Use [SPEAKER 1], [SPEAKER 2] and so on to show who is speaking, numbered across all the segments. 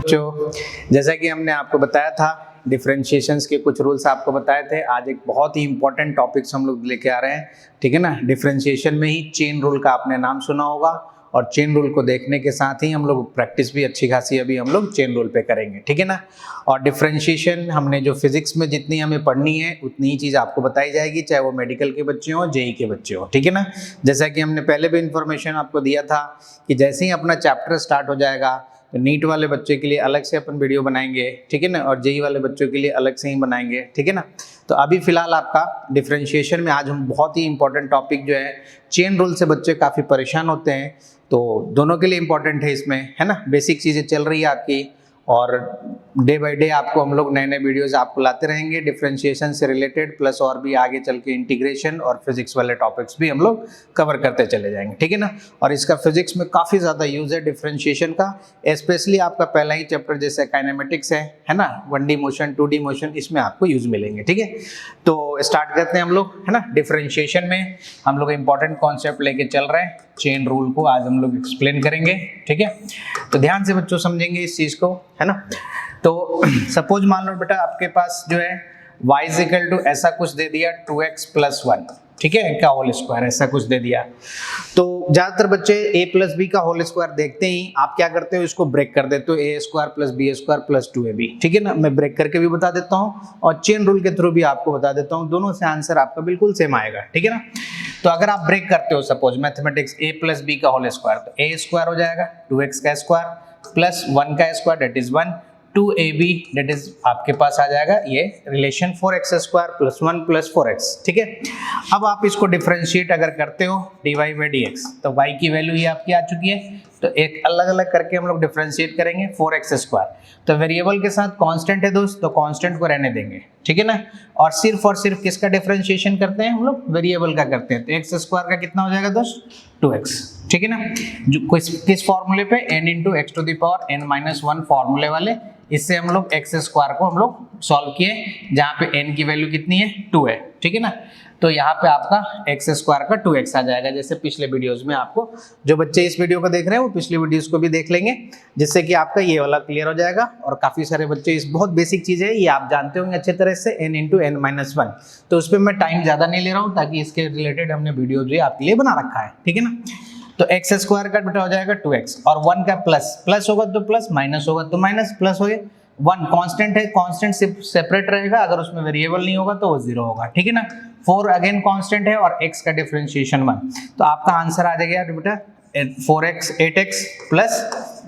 [SPEAKER 1] बच्चों, जैसा कि हमने आपको बताया था डिफरेंशिएशंस के कुछ रूल्स आपको बताए थे। आज एक बहुत ही इंपॉर्टेंट टॉपिक्स हम लोग लेके आ रहे हैं, ठीक है ना। डिफरेंशिएशन में ही चेन रूल का आपने नाम सुना होगा और चेन रूल को देखने के साथ ही हम लोग प्रैक्टिस भी अच्छी खासी अभी हम लोग चेन रूल पे करेंगे, ठीक है ना। और डिफरेंशिएशन हमने जो फिजिक्स में जितनी हमें पढ़नी है उतनी ही चीज़ आपको बताई जाएगी, चाहे वो मेडिकल के बच्चे हों, जेई के बच्चे हों, ठीक है ना। जैसा कि हमने पहले भी इंफॉर्मेशन आपको दिया था कि जैसे ही अपना चैप्टर स्टार्ट हो जाएगा तो नीट वाले बच्चे के लिए अलग से अपन वीडियो बनाएंगे, ठीक है ना, और जेई वाले बच्चों के लिए अलग से ही बनाएंगे, ठीक है ना। तो अभी फिलहाल आपका डिफरेंशिएशन में आज हम बहुत ही इंपॉर्टेंट टॉपिक जो है चेन रूल से बच्चे काफ़ी परेशान होते हैं, तो दोनों के लिए इंपॉर्टेंट है इसमें, है ना। बेसिक चीज़ें चल रही है आपकी और डे बाय डे आपको हम लोग नए नए वीडियोस आपको लाते रहेंगे डिफरेंशिएशन से रिलेटेड, प्लस और भी आगे चल के इंटीग्रेशन और फिजिक्स वाले टॉपिक्स भी हम लोग कवर करते चले जाएंगे, ठीक है ना। और इसका फिजिक्स में काफ़ी ज़्यादा यूज़ है डिफरेंशिएशन का, स्पेशली आपका पहला ही चैप्टर जैसे काइनेमेटिक्स है ना, 1D मोशन 2D मोशन, इसमें आपको यूज़ मिलेंगे, ठीक है। तो स्टार्ट करते हैं हम लोग, है ना। डिफरेंशिएशन में हम लोग इंपॉर्टेंट कॉन्सेप्ट लेके चल रहे हैं, चेन रूल को आज हम लोग एक्सप्लेन करेंगे, ठीक है। तो ध्यान से बच्चों समझेंगे इस चीज़ को, है ना। तो सपोज मान लो बेटा आपके पास जो है y इक्वल टू ऐसा कुछ दे दिया 2x + 1, ठीक है, का होल स्क्वायर ऐसा कुछ दे दिया। तो ज़्यादातर बच्चे a + b का होल स्क्वायर देखते ही आप क्या करते हो, इसको ब्रेक कर देते हो, a² + b² + 2ab, ठीक है ना। मैं ब्रेक करके भी बता देता हूँ और चेन रूल के थ्रू भी आपको बता देता हूँ, दोनों से आंसर आपका बिल्कुल सेम आएगा, ठीक है ना। तो अगर आप ब्रेक करते हो सपोज मैथमेटिक्स a + b का होल स्क्वायर, तो a² हो जाएगा 2x का स्क्वायर प्लस 1 का square that is 1, 2ab that is आपके पास आ जाएगा ये रिलेशन 4x² + 1 + 4x, ठीक है। अब आप इसको डिफरेंशिएट अगर करते हो dy/dx, तो y की वैल्यू ये आपकी आ चुकी है, तो एक अलग अलग करके हम लोग डिफरेंशिएट करेंगे 4x²। तो वेरिएबल के साथ कांस्टेंट है दोस्त, तो कांस्टेंट को रहने देंगे, ठीक है ना। और सिर्फ किसका डिफरेंशिएशन करते हैं हम लोग, वेरिएबल का करते हैं, तो x² का कितना हो जाएगा दोस्त 2x, ठीक है ना। जो किस फॉर्मूले पे n × x⁻n−1 फॉर्मूले वाले, इससे हम लोग x² को हम लोग सॉल्व किए, जहाँ पे n की वैल्यू कितनी है 2 है, ठीक है ना। तो यहाँ पे आपका x² का 2x आ जाएगा, जैसे पिछले वीडियोस में आपको, जो बच्चे इस वीडियो को देख रहे हैं वो पिछले वीडियोस को भी देख लेंगे, जिससे कि आपका ये वाला क्लियर हो जाएगा। और काफ़ी सारे बच्चे इस बहुत बेसिक चीज़ है, ये आप जानते होंगे अच्छे तरह से, n × n−1, तो उस पर मैं टाइम ज़्यादा नहीं ले रहा हूँ, ताकि इसके रिलेटेड हमने वीडियो भी आपके लिए बना रखा है, ठीक है ना। तो x² का बेटा हो जाएगा 2x, और 1 का प्लस होगा तो प्लस, माइनस होगा तो माइनस, प्लस हो गया 1 कांस्टेंट है, कांस्टेंट सेपरेट रहेगा, अगर उसमें वेरिएबल नहीं होगा तो वो 0 होगा, ठीक है ना। 4 अगेन कांस्टेंट है और x का डिफरेंशिएशन 1, तो आपका आंसर आ जाएगा बेटा 8x +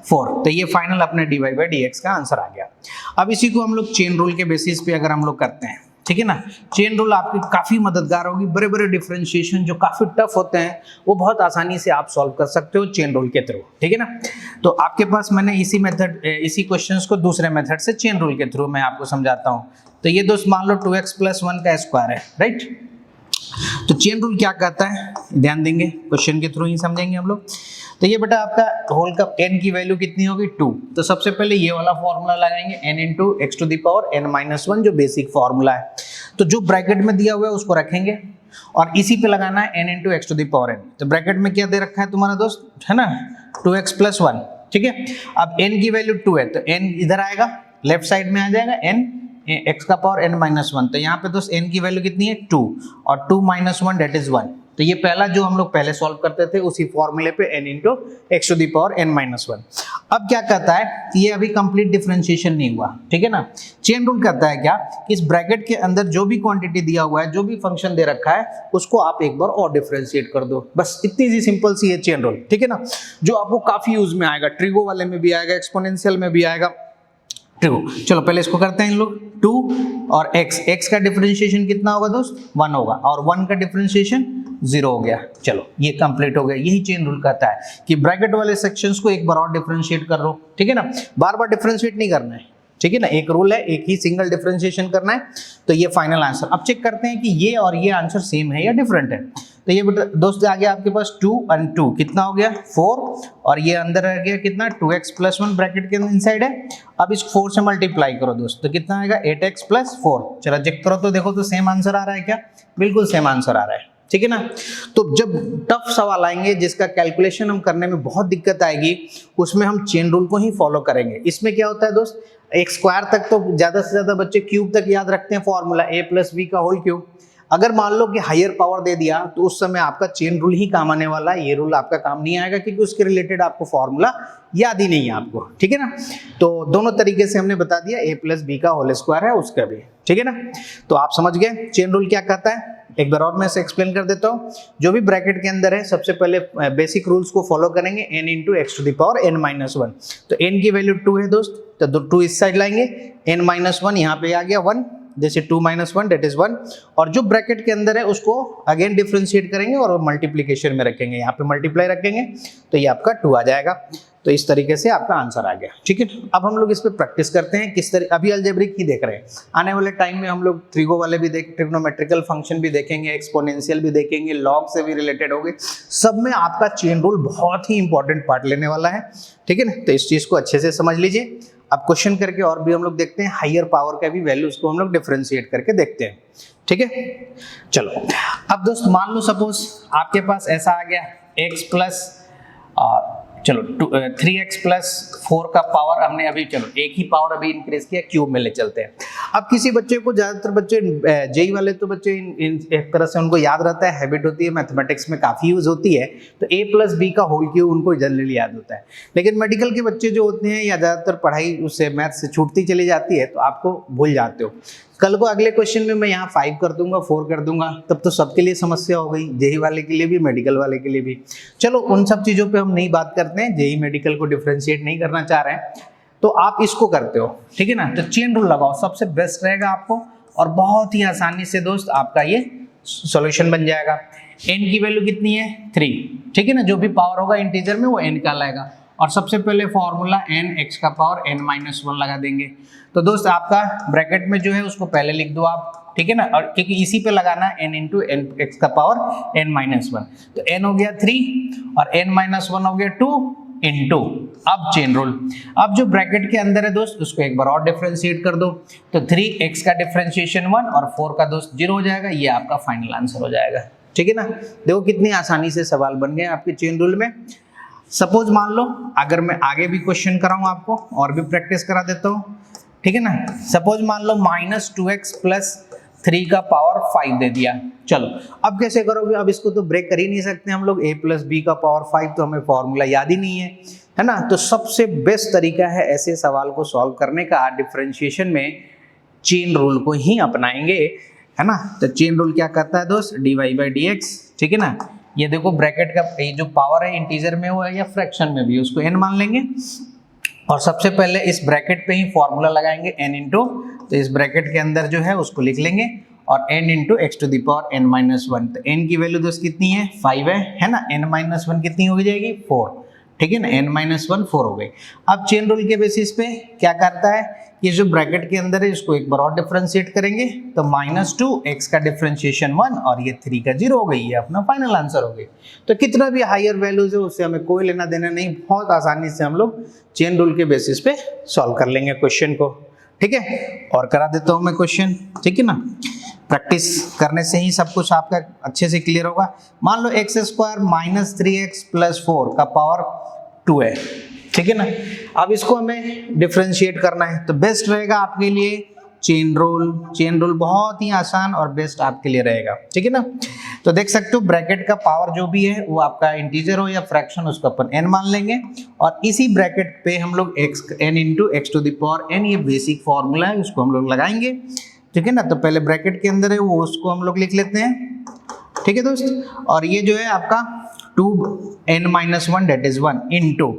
[SPEAKER 1] 4, तो ये फाइनल अपने dy/dx का आंसर आ गया। अब इसी को हम लोग चेन रूल के बेसिस पे अगर हम लोग करते हैं, ठीक है ना, चेन रूल आपकी काफ़ी मददगार होगी। बड़े बड़े डिफरेंशिएशन जो काफ़ी टफ होते हैं वो बहुत आसानी से आप सॉल्व कर सकते हो चेन रूल के थ्रू, ठीक है ना। तो आपके पास मैंने इसी क्वेश्चंस को दूसरे मेथड से चेन रूल के थ्रू मैं आपको समझाता हूँ। तो ये दोस्त मान लो 2x + 1 का स्क्वायर है, राइट। तो चेन रूल क्या कहता है, ध्यान देंगे, क्वेश्चन के थ्रू ही समझेंगे हम लोग। तो ये बेटा आपका होल का n की वैल्यू कितनी होगी 2, तो सबसे पहले ये वाला फॉर्मूला लगाएंगे n × x⁻n−1, जो बेसिक फॉर्मूला है। तो जो ब्रैकेट में दिया हुआ है उसको रखेंगे और इसी पे लगाना है n × x⁻n। तो ब्रैकेट में क्या दे रखा है तुम्हारा दोस्त, है ना, 2x + 1, ठीक है। अब n की वैल्यू 2 है, तो n इधर आएगा, लेफ्ट साइड में आ जाएगा n x⁻n−1, तो यहाँ पे दोस्त n की वैल्यू कितनी है 2, और 2 - 1 दैट इज 1। तो ये पहला जो हम लोग पहले सॉल्व करते थे उसी फॉर्मूले पे n × x⁻n−1। अब क्या कहता है, ये अभी कंप्लीट डिफरेंशिएशन नहीं हुआ, ठीक है ना। चेन रूल कहता है क्या, कि इस ब्रैकेट के अंदर जो भी क्वांटिटी दिया हुआ है, जो भी फंक्शन दे रखा है, उसको आप एक बार और डिफरेंशिएट कर दो, बस इतनी सी सिंपल सी है चेन रूल, ठीक है ना। जो आपको काफी यूज में आएगा, ट्रिगो वाले में भी आएगा, एक्सपोनेंशियल में भी आएगा, ट्रू। चलो पहले इसको करते हैं इन लोग, 2 और x का डिफरेंशिएशन कितना होगा दोस्त 1 होगा, और 1 का डिफरेंशिएशन 0 हो गया। चलो ये कंप्लीट हो गया। यही चेन रूल कहता है कि ब्रैकेट वाले सेक्शंस को एक बार और डिफरेंशिएट कर लो, ठीक है ना, बार बार डिफरेंशिएट नहीं करना है, ठीक है ना। एक रूल है, एक ही सिंगल डिफरेंशिएशन करना है। तो ये फाइनल आंसर। अब चेक करते हैं कि ये और ये आंसर सेम है या डिफरेंट है। तो ये दोस्त आ गया आपके पास 2 और 2 कितना हो गया 4, और ये अंदर रह गया कितना 2x + 1 ब्रैकेट के इनसाइड है। अब इस 4 से मल्टीप्लाई करो दोस्त, तो कितना आएगा 8x + 4। चलो चेक करो तो देखो तो सेम आंसर आ रहा है क्या, बिल्कुल सेम आंसर आ रहा है, ठीक है ना। तो जब टफ सवाल आएंगे जिसका कैलकुलेशन हम करने में बहुत दिक्कत आएगी, उसमें हम चेन रूल को ही फॉलो करेंगे। इसमें क्या होता है दोस्त, एक स्क्वायर तक तो ज्यादा से ज्यादा बच्चे क्यूब तक याद रखते हैं फॉर्मूला, a प्लस बी का होल क्यूब। अगर मान लो कि हायर पावर दे दिया तो उस समय आपका चेन रूल ही काम आने वाला है, ये रूल आपका काम नहीं आएगा क्योंकि उसके रिलेटेड आपको फॉर्मूला याद ही नहीं है आपको, ठीक है ना। तो दोनों तरीके से हमने बता दिया, a प्लस बी का होल स्क्वायर है उसका भी, ठीक है ना। तो आप समझ गए चेन रूल क्या कहता है। एक बार और मैं इसे एक्सप्लेन कर देता हूँ। जो भी ब्रैकेट के अंदर है सबसे पहले बेसिक रूल्स को फॉलो करेंगे, n into x to the power n minus 1। तो n की वैल्यू 2 है दोस्त, तो 2 इस साइड लाएंगे, n माइनस 1 यहाँ पे आ गया 1, जैसे 2 माइनस 1 डेट इज 1। और जो ब्रैकेट के अंदर है उसको अगेन डिफ्रेंशिएट करेंगे और मल्टीप्लीकेशन में रखेंगे, यहाँ पे मल्टीप्लाई रखेंगे तो ये आपका 2 आ जाएगा। तो इस तरीके से आपका आंसर आ गया, ठीक है। अब हम लोग इस पे प्रैक्टिस करते हैं किस तरह। अभी अलजेब्रिक ही देख रहे हैं, आने वाले टाइम में हम लोग ट्रिगो वाले भी ट्रिग्नोमेट्रिकल फंक्शन भी देखेंगे, एक्सपोनेंशियल भी देखेंगे, लॉग से भी रिलेटेड होंगे। सब में आपका चेन रूल बहुत ही इंपॉर्टेंट पार्ट लेने वाला है, ठीक है ना। तो इस चीज को अच्छे से समझ लीजिए। अब क्वेश्चन करके और भी हम लोग देखते हैं, हायर पावर का भी वैल्यूज को हम लोग डिफरेंशिएट करके देखते हैं, ठीक है। चलो अब दोस्त मान लो सपोज आपके पास ऐसा आ गया x प्लस चलो 3x प्लस 4 का पावर हमने अभी, चलो एक ही पावर अभी इंक्रीज किया, क्यूब में ले चलते हैं। अब किसी बच्चे को, ज्यादातर बच्चे जेई वाले तो बच्चे एक तरह से उनको याद रहता है, हैबिट होती है, मैथमेटिक्स में काफी यूज होती है, तो a प्लस बी का होल क्यूब उनको जनरली याद होता है। लेकिन मेडिकल के बच्चे जो होते हैं या ज्यादातर पढ़ाई उससे मैथ से छूटती चली जाती है तो आपको भूल जाते हो। कल को अगले क्वेश्चन में मैं यहाँ 5 कर दूंगा, 4 कर दूंगा, तब तो सबके लिए समस्या हो गई, जेई वाले के लिए भी, मेडिकल वाले के लिए भी। चलो उन सब चीजों पे हम नहीं बात करते हैं, जेई मेडिकल को डिफरेंशिएट नहीं करना चाह रहे हैं। तो आप इसको करते हो, ठीक है ना। तो चेन रूल लगाओ, सबसे बेस्ट रहेगा आपको, और बहुत ही आसानी से दोस्त आपका ये सॉल्यूशन बन जाएगा। n की वैल्यू कितनी है 3, ठीक है ना। जो भी पावर होगा इंटीजर में वो n का लाएगा, और सबसे पहले फॉर्मूला n x का पावर n माइनस 1 लगा देंगे। तो दोस्त आपका ब्रैकेट में जो है उसको पहले लिख दो आप, ठीक है ना। और क्योंकि इसी पे लगाना है n इंटू एन एक्स का पावर n माइनस 1, तो n हो गया 3 और n माइनस 1 हो गया 2 इंटू, अब चेन रूल। अब जो ब्रैकेट के अंदर है दोस्त उसको एक बार और डिफरेंशिएट कर दो, तो 3x का डिफरेंशिएशन 1 और 4 का दोस्त 0 हो जाएगा, ये आपका फाइनल आंसर हो जाएगा, ठीक है ना। देखो कितनी आसानी से सवाल बन गए आपके चेन रूल में। सपोज मान लो अगर मैं आगे भी क्वेश्चन कराऊं आपको और भी प्रैक्टिस करा देता हूं, ठीक है ना। सपोज मान लो -2x प्लस 3 का पावर 5 दे दिया। चलो अब कैसे करोगे, अब इसको तो ब्रेक कर ही नहीं सकते हम लोग, a प्लस बी का पावर 5, तो हमें फॉर्मूला याद ही नहीं है ना। तो सबसे बेस्ट तरीका है ऐसे सवाल को सॉल्व करने का, डिफरेंशिएशन में चेन रूल को ही अपनाएंगे, है ना। तो चेन रूल क्या कहता है दोस्त, dy/dx, ठीक है ना। ये देखो ब्रैकेट का ये जो पावर है इंटीजर में वो है या फ्रैक्शन में भी, उसको n मान लेंगे, और सबसे पहले इस ब्रैकेट पे ही फॉर्मूला लगाएंगे n इंटू, तो इस ब्रैकेट के अंदर जो है उसको लिख लेंगे, और n into x to the power n minus 1। तो n की वैल्यू दोस्त कितनी है 5 है ना, n माइनस 1 कितनी हो जाएगी 4, ठीक है ना। n माइनस 1 4 हो गई। अब चेन रूल के बेसिस पे क्या करता है, ये जो ब्रैकेट के अंदर है इसको एक बार और डिफरेंशिएट करेंगे, तो -2x का डिफरेंशिएशन 1 और ये 3 का 0 हो गई, ये अपना फाइनल आंसर हो गई। तो कितना भी हायर वैल्यूज है उससे हमें कोई लेना देना नहीं, बहुत आसानी से हम लोग चेन रूल के बेसिस पे सॉल्व कर लेंगे क्वेश्चन को, ठीक है। और करा देता हूं मैं क्वेश्चन, ठीक है ना। प्रैक्टिस करने से ही सब कुछ आपका अच्छे से क्लियर होगा। मान लो x² - 3x + 4 का पावर 2 है, ठीक है ना। अब इसको हमें डिफरेंशिएट करना है, तो बेस्ट रहेगा आपके लिए चेन रूल। चेन रूल बहुत ही आसान और बेस्ट आपके लिए रहेगा, ठीक है ना। तो देख सकते हो ब्रैकेट का पावर जो भी है वो आपका इंटीजर हो या फ्रैक्शन, उसको अपन n मान लेंगे, और इसी ब्रैकेट पे हम लोग n into x to the power n, ये बेसिक फॉर्मूला है, उसको हम लोग लगाएंगे, ठीक है ना। तो पहले ब्रैकेट के अंदर है वो उसको हम लोग लिख लेते हैं, ठीक है दोस्त। और ये जो है आपका 2n-1 डेट इज 1 इंटू,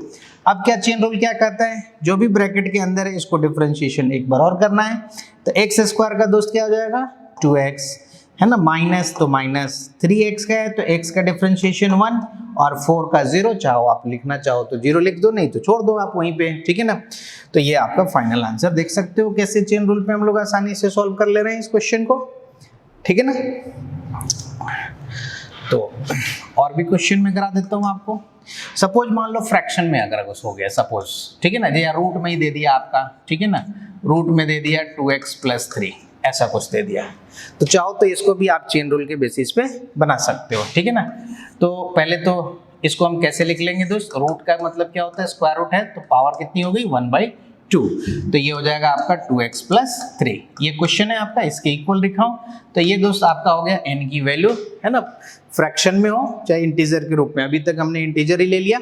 [SPEAKER 1] अब क्या चेन रूल क्या कहता है, जो भी ब्रैकेट के अंदर है इसको डिफरेंशिएशन एक बार और करना है, तो x² का दोस्त क्या हो जाएगा 2x, है ना, माइनस तो माइनस 3x का है तो x का डिफरेंशिएशन 1 और 4 का 0, चाहो आप लिखना चाहो तो 0 लिख दो, नहीं तो छोड़ दो आप वहीं पे, ठीक है ना। तो ये आपका फाइनल आंसर, देख सकते हो कैसे चेन रूल पे हम लोग आसानी से सॉल्व कर ले रहे हैं इस क्वेश्चन को, ठीक है ना। तो और भी क्वेश्चन में करा देता हूँ आपको। सपोज मान लो फ्रैक्शन में अगर कुछ हो गया सपोज, ठीक है ना, या रूट में ही दे दिया आपका, ठीक है ना, रूट में दे दिया 2x + 3, ऐसा कुछ दे दिया। तो चाहो तो इसको भी आप चेन रूल के बेसिस पे बना सकते हो, ठीक है ना। तो पहले तो इसको हम कैसे लिख लेंगे दोस्त, रूट का मतलब क्या होता है, स्क्वायर रूट है तो पावर कितनी हो गई 1/2, तो ये हो जाएगा आपका 2x + 3। ये क्वेश्चन है आपका, इसके इक्वल दिखाओ। तो ये दोस्त आपका हो गया n की वैल्यू, है ना, फ्रैक्शन में हो चाहे इंटीजर के रूप में, अभी तक हमने इंटीजर ही ले लिया,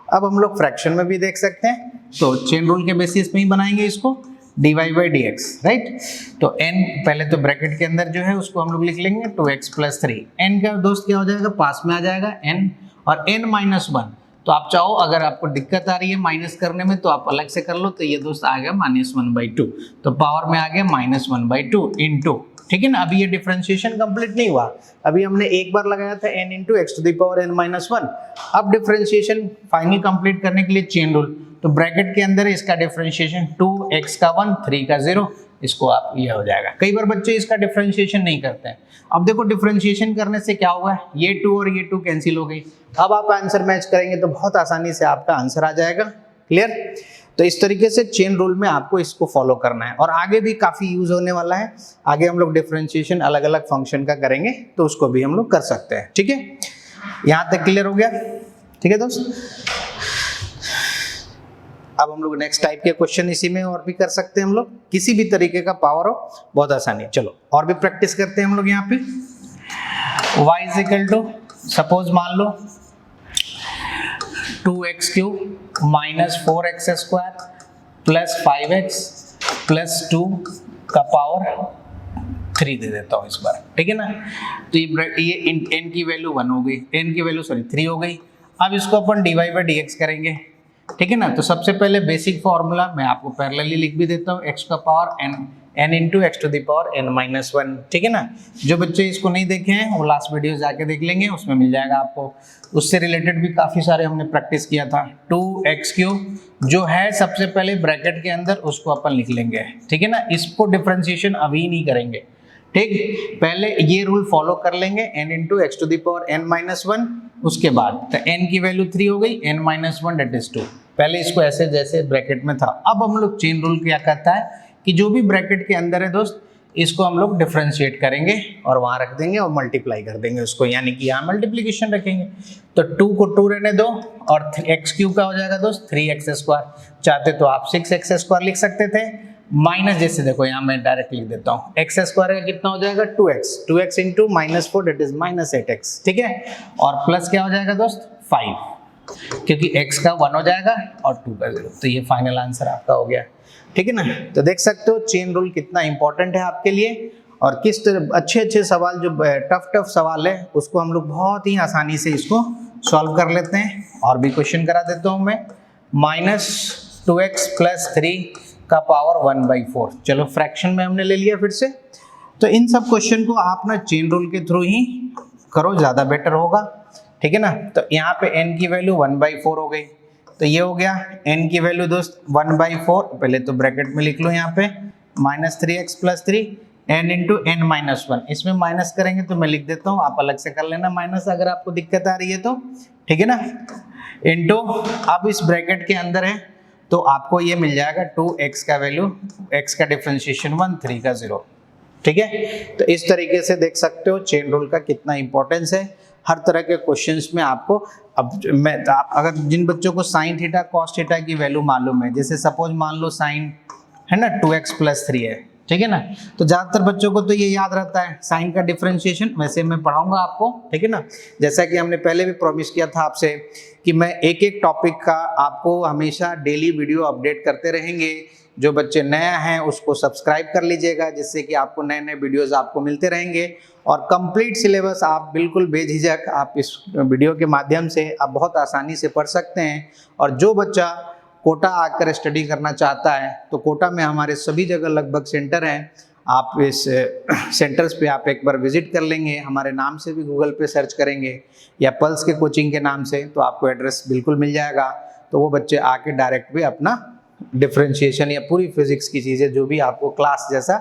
[SPEAKER 1] अब हम लोग फ्रैक्शन में भी देख सकते हैं। तो चेन रूल के बेसिस पे ही बनाएंगे इसको, dy/dx, राइट। तो n पहले तो ब्रैकेट के अंदर जो है उसको हम लोग लिख लेंगे 2x + 3। n का दोस्त क्या हो जाएगा, पास में आ जाएगा n, और n - 1, तो आप चाहो अगर आपको दिक्कत आ रही है माइनस करने में तो आप अलग से कर लो। तो ये दोस्त आ गया -1/2, तो पावर में आ गया -1/2 इंटू, ठीक है ना। अभी ये डिफरेंशिएशन कंप्लीट नहीं हुआ, अभी हमने एक बार लगाया था n × x⁴n-1। अब डिफरेंशिएशन फाइनल कंप्लीट करने के लिए चेन रूल, तो ब्रैकेट के अंदर इसका डिफरेंशिएशन 2x का 1 3 का 0, इसको आप ये हो जाएगा। कई बार बच्चे इसका डिफरेंशिएशन नहीं करते हैं। अब देखो डिफरेंशिएशन करने से क्या हुआ है, ये 2 और ये 2 कैंसिल हो गई। अब आप आंसर मैच करेंगे तो बहुत आसानी से आपका आंसर आ जाएगा। क्लियर। तो इस तरीके से चेन रूल में आपको इसको फॉलो करना है, और आगे भी काफ़ी यूज होने वाला है। आगे हम लोग डिफरेंशिएशन अलग अलग फंक्शन का करेंगे तो उसको भी हम लोग कर सकते हैं, ठीक है। यहाँ तक क्लियर हो गया, ठीक है दोस्त। अब हम लोग नेक्स्ट टाइप के क्वेश्चन इसी में और भी कर सकते हैं हम लोग, किसी भी तरीके का पावर हो, बहुत आसानी। चलो और भी प्रैक्टिस करते हैं हम लोग। यहाँ पे y = सपोज मान लो 2x³ - 4x² + 5x + 2 का पावर 3 दे देता हूँ इस बार, ठीक है ना। तो ये n की वैल्यू 1 हो गई, n की वैल्यू 3 हो गई। अब इसको अपन dy/dx करेंगे, ठीक है ना। तो सबसे पहले बेसिक फॉर्मूला मैं आपको पैरेलली लिख भी देता हूँ, x का पावर n × x⁴n-1, ठीक है ना। जो बच्चे इसको नहीं देखे हैं वो लास्ट वीडियो जाके देख लेंगे, उसमें मिल जाएगा आपको। उससे रिलेटेड भी काफ़ी सारे हमने प्रैक्टिस किया था। 2x³ जो है सबसे पहले ब्रैकेट के अंदर उसको अपन लिख लेंगे, ठीक है ना। इसको डिफरेंशिएशन अभी नहीं करेंगे, ठीक। पहले ये रूल फॉलो कर लेंगे, n × x⁴n-1, उसके बाद तो n की वैल्यू 3 हो गई, n-1 दैट इज 2। पहले इसको ऐसे जैसे ब्रैकेट में था। अब हम लोग चेन रूल क्या कहता है कि जो भी ब्रैकेट के अंदर है दोस्त, इसको हम लोग डिफरेंशिएट करेंगे और वहां रख देंगे और मल्टीप्लाई कर देंगे उसको, यानी कि यहाँ मल्टीप्लीकेशन रखेंगे। तो 2 को 2 रहने दो, और x³ का हो जाएगा दोस्त 3x²। चाहते तो आप 6x² लिख सकते थे, माइनस जैसे देखो यहाँ मैं डायरेक्ट लिख देता हूँ, x² का कितना हो जाएगा 2x, 2x × -4 that is -8x, ठीक है। और प्लस क्या हो जाएगा दोस्त 5, क्योंकि x का 1 हो जाएगा और 2 का 0, तो ये फाइनल आंसर आपका हो गया, ठीक है ना। तो देख सकते हो चेन रूल कितना इंपॉर्टेंट है आपके लिए, और किस तरह अच्छे सवाल, जो टफ सवाल है उसको हम लोग बहुत ही आसानी से इसको सॉल्व कर लेते हैं। और भी क्वेश्चन करा देता हूँ मैं, -2x + 3 का पावर 1/4। चलो फ्रैक्शन में हमने ले लिया फिर से। तो इन सब क्वेश्चन को आप ना चेन रूल के थ्रू ही करो, ज़्यादा बेटर होगा, ठीक है ना। तो यहाँ पे n की वैल्यू 1/4 हो गई, तो ये हो गया n की वैल्यू दोस्त 1/4। पहले तो ब्रैकेट में लिख लो यहाँ पे -3x + 3 n × n-1। इसमें माइनस करेंगे तो मैं लिख देता हूँ, आप अलग से कर लेना माइनस अगर आपको दिक्कत आ रही है तो, ठीक है ना। इंटू अब इस ब्रैकेट के अंदर है तो आपको ये मिल जाएगा 2x का वैल्यू, x का डिफरेंशिएशन 1 3 का 0, ठीक है। तो इस तरीके से देख सकते हो चेन रूल का कितना इंपॉर्टेंस है हर तरह के क्वेश्चंस में आपको। अब आप अगर जिन बच्चों को साइन थीटा कॉस थीटा की वैल्यू मालूम है, जैसे सपोज मान लो साइन है ना 2x + 3 है, ठीक है ना, तो ज़्यादातर बच्चों को तो ये याद रहता है साइन का डिफरेंशिएशन। वैसे मैं पढ़ाऊंगा आपको, ठीक है ना। जैसा कि हमने पहले भी प्रॉमिस किया था आपसे कि मैं एक एक टॉपिक का आपको हमेशा डेली वीडियो अपडेट करते रहेंगे। जो बच्चे नया हैं उसको सब्सक्राइब कर लीजिएगा, जिससे कि आपको नए नए वीडियोस आपको मिलते रहेंगे। और कंप्लीट सिलेबस आप बिल्कुल बेझिझक आप इस वीडियो के माध्यम से आप बहुत आसानी से पढ़ सकते हैं। और जो बच्चा कोटा आकर स्टडी करना चाहता है तो कोटा में हमारे सभी जगह लगभग सेंटर हैं। आप इस सेंटर्स पे आप एक बार विजिट कर लेंगे, हमारे नाम से भी गूगल पे सर्च करेंगे या पल्स के कोचिंग के नाम से, तो आपको एड्रेस बिल्कुल मिल जाएगा। तो वो बच्चे आके डायरेक्ट भी अपना डिफरेंशिएशन या पूरी फिजिक्स की चीज़ें जो भी आपको क्लास जैसा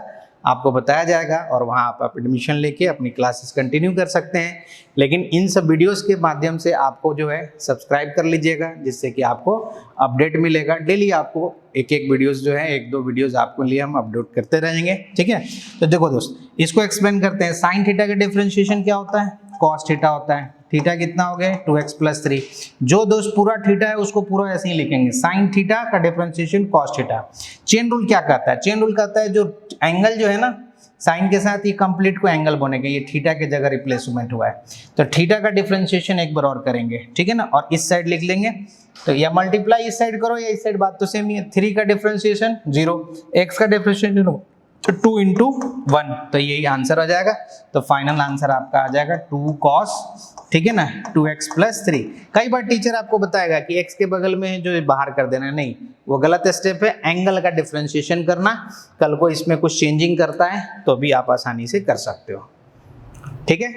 [SPEAKER 1] आपको बताया जाएगा और वहाँ आप एडमिशन लेके अपनी क्लासेस कंटिन्यू कर सकते हैं। लेकिन इन सब वीडियोस के माध्यम से आपको जो है सब्सक्राइब कर लीजिएगा, जिससे कि आपको अपडेट मिलेगा। डेली आपको एक एक वीडियोस जो है, एक दो वीडियोस आपको लिए हम अपलोड करते रहेंगे, ठीक है। तो देखो दोस्त, इसको एक्सप्लेन करते हैं। साइन थीटा का डिफरेंशिएशन क्या होता है? कॉस थीटा होता है। थीटा कितना हो गया? 2x + 3। जो दोस्त पूरा थीटा है उसको पूरा ऐसे ही लिखेंगे, साइन थीटा का differentiation cos theta. Chain rule क्या कहता है? चेन रूल कहता है जो एंगल जो है ना, साइन के साथ ये कंप्लीट को एंगल बनेगा, ये थीटा के जगह रिप्लेसमेंट हुआ है, तो थीटा का डिफरेंशिएशन एक बार और करेंगे, ठीक है ना। और इस साइड लिख लेंगे, तो या मल्टीप्लाई इस साइड करो या इस साइड, बात तो सेम ही है। 3 का डिफरेंशिएशन 0, x का डिफरेंशिएशन 2 × 1, तो यही आंसर हो जाएगा। तो फाइनल आंसर आपका आ जाएगा 2 cos, ठीक है ना, 2x + 3। कई बार टीचर आपको बताएगा कि x के बगल में जो बाहर कर देना, नहीं, वो गलत स्टेप है। एंगल का डिफरेंशिएशन करना, कल को इसमें कुछ चेंजिंग करता है तो भी आप आसानी से कर सकते हो, ठीक है।